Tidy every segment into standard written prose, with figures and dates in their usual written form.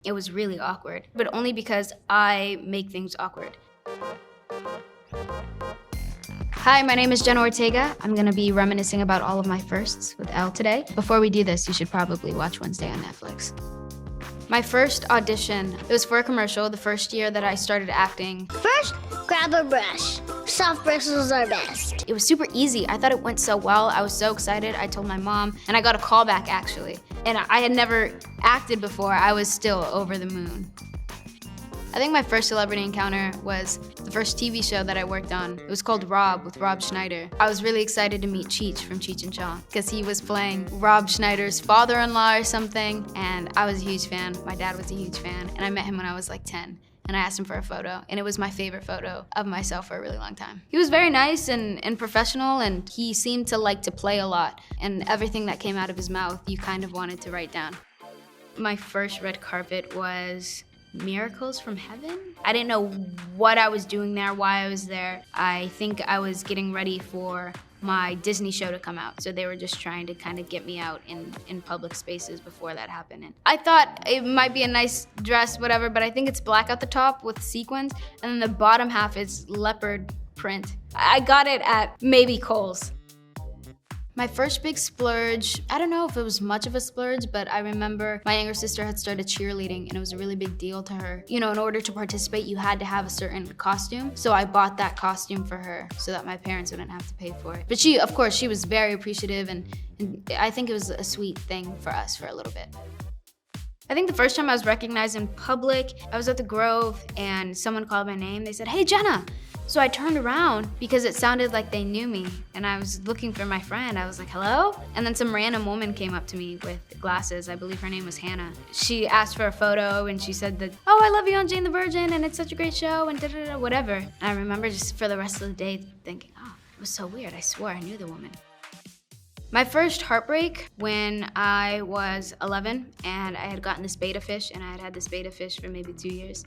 It was really awkward, but only because I make things awkward. Hi, my name is Jenna Ortega. I'm gonna be reminiscing about all of my firsts with ELLE today. Before we do this, you should probably watch Wednesday on Netflix. My first audition, it was for a commercial, the first year that I started acting. First, grab a brush. Soft bristles are best. It was super easy. I thought it went so well. I was so excited. I told my mom, and I got a call back actually. And I had never acted before. I was still over the moon. I think my first celebrity encounter was the first TV show that I worked on. It was called Rob with Rob Schneider. I was really excited to meet Cheech from Cheech and Chong because he was playing Rob Schneider's father-in-law or something, and I was a huge fan. My dad was a huge fan, and I met him when I was like 10. And I asked him for a photo, and it was my favorite photo of myself for a really long time. He was very nice and professional, and he seemed to like to play a lot, and everything that came out of his mouth, you kind of wanted to write down. My first red carpet was Miracles from Heaven? I didn't know what I was doing there, why I was there. I think I was getting ready for my Disney show to come out, so they were just trying to kind of get me out in public spaces before that happened. And I thought it might be a nice dress, whatever, but I think it's black at the top with sequins, and then the bottom half is leopard print. I got it at maybe Kohl's. My first big splurge, I don't know if it was much of a splurge, but I remember my younger sister had started cheerleading and it was a really big deal to her. You know, in order to participate, you had to have a certain costume. So I bought that costume for her so that my parents wouldn't have to pay for it. But she, of course, she was very appreciative and I think it was a sweet thing for us for a little bit. I think the first time I was recognized in public, I was at the Grove and someone called my name. They said, "Hey, Jenna." So I turned around because it sounded like they knew me and I was looking for my friend. I was like, "Hello?" And then some random woman came up to me with glasses. I believe her name was Hannah. She asked for a photo and she said that, "Oh, I love you on Jane the Virgin and it's such a great show and da-da-da, whatever." And I remember just for the rest of the day thinking, oh, it was so weird. I swore I knew the woman. My first heartbreak when I was 11 and I had gotten this betta fish and I had had this betta fish for maybe 2 years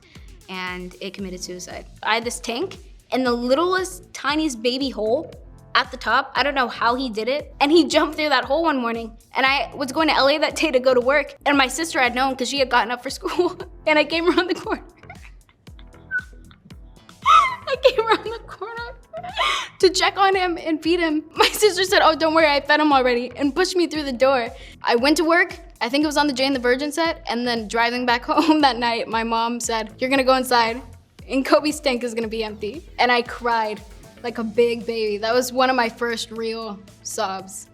and it committed suicide. I had this tank and the littlest, tiniest baby hole at the top. I don't know how he did it. And he jumped through that hole one morning. And I was going to LA that day to go to work. And my sister had known because she had gotten up for school. And I came around the corner. To check on him and feed him. My sister said, "Oh, don't worry, I fed him already," and pushed me through the door. I went to work. I think it was on the Jane the Virgin set. And then driving back home that night, my mom said, "You're gonna go inside and Kobe's tank is gonna be empty." And I cried like a big baby. That was one of my first real sobs.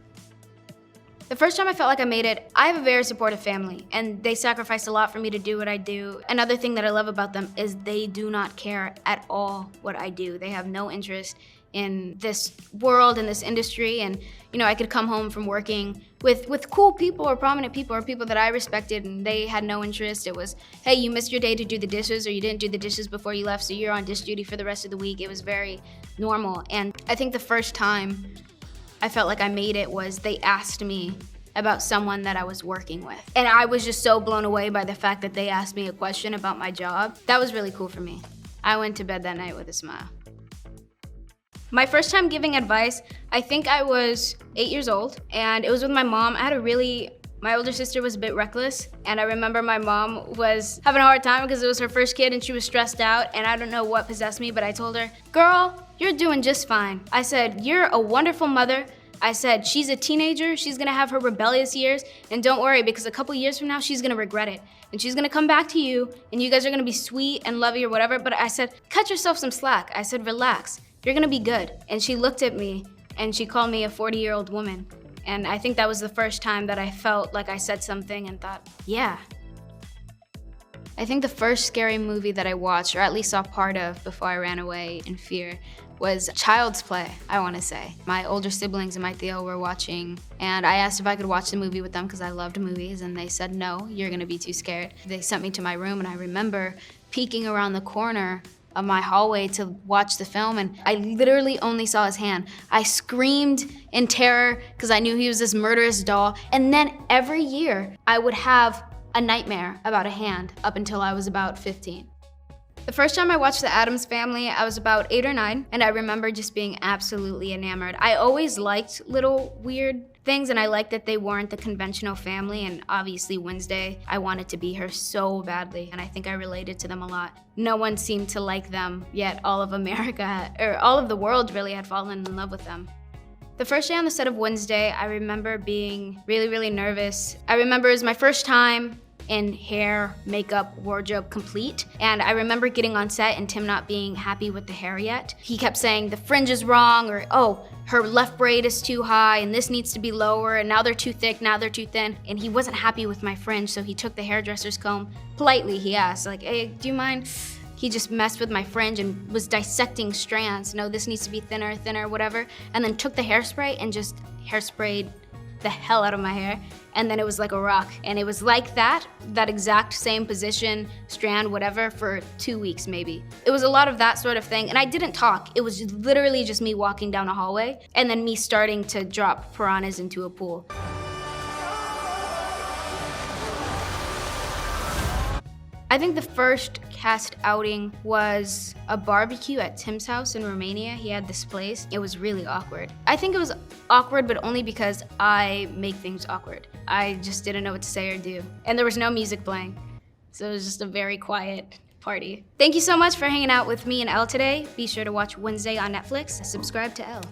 The first time I felt like I made it, I have a very supportive family and they sacrificed a lot for me to do what I do. Another thing that I love about them is they do not care at all what I do. They have no interest in this world, in this industry, and you know, I could come home from working with cool people or prominent people or people that I respected and they had no interest. It was, "Hey, you missed your day to do the dishes or you didn't do the dishes before you left, so you're on dish duty for the rest of the week." It was very normal. And I think the first time I felt like I made it was they asked me about someone that I was working with. And I was just so blown away by the fact that they asked me a question about my job. That was really cool for me. I went to bed that night with a smile. My first time giving advice, I think I was 8 years old and it was with my mom. My older sister was a bit reckless and I remember my mom was having a hard time because it was her first kid and she was stressed out and I don't know what possessed me, but I told her, "Girl, you're doing just fine." I said, "You're a wonderful mother." I said, "She's a teenager, she's gonna have her rebellious years, and don't worry because a couple years from now, she's gonna regret it. And she's gonna come back to you and you guys are gonna be sweet and lovey or whatever." But I said, "Cut yourself some slack." I said, "Relax, you're gonna be good." And she looked at me and she called me a 40-year-old woman. And I think that was the first time that I felt like I said something and thought, yeah. I think the first scary movie that I watched, or at least saw part of before I ran away in fear, was Child's Play, I wanna say. My older siblings and my Theo were watching, and I asked if I could watch the movie with them because I loved movies, and they said, "No, you're gonna be too scared." They sent me to my room, and I remember peeking around the corner of my hallway to watch the film, and I literally only saw his hand. I screamed in terror because I knew he was this murderous doll, and then every year I would have a nightmare about a hand up until I was about 15. The first time I watched the Addams Family, I was about 8 or 9, and I remember just being absolutely enamored. I always liked little weird things, and I liked that they weren't the conventional family, and obviously Wednesday, I wanted to be her so badly, and I think I related to them a lot. No one seemed to like them, yet all of America, or all of the world really had fallen in love with them. The first day on the set of Wednesday, I remember being really, really nervous. I remember it was my first time in hair, makeup, wardrobe complete. And I remember getting on set and Tim not being happy with the hair yet. He kept saying the fringe is wrong, or oh, her left braid is too high and this needs to be lower, and now they're too thick, now they're too thin. And he wasn't happy with my fringe, so he took the hairdresser's comb. Politely, he asked, like, hey, do you mind? He just messed with my fringe and was dissecting strands. No, this needs to be thinner, thinner, whatever. And then took the hairspray and just hairsprayed the hell out of my hair, and then it was like a rock. And it was like that exact same position, strand, whatever, for 2 weeks maybe. It was a lot of that sort of thing, and I didn't talk. It was just literally just me walking down a hallway, and then me starting to drop piranhas into a pool. I think the first cast outing was a barbecue at Tim's house in Romania. He had this place. It was really awkward. I think it was awkward, but only because I make things awkward. I just didn't know what to say or do. And there was no music playing. So it was just a very quiet party. Thank you so much for hanging out with me and Elle today. Be sure to watch Wednesday on Netflix. Subscribe to Elle.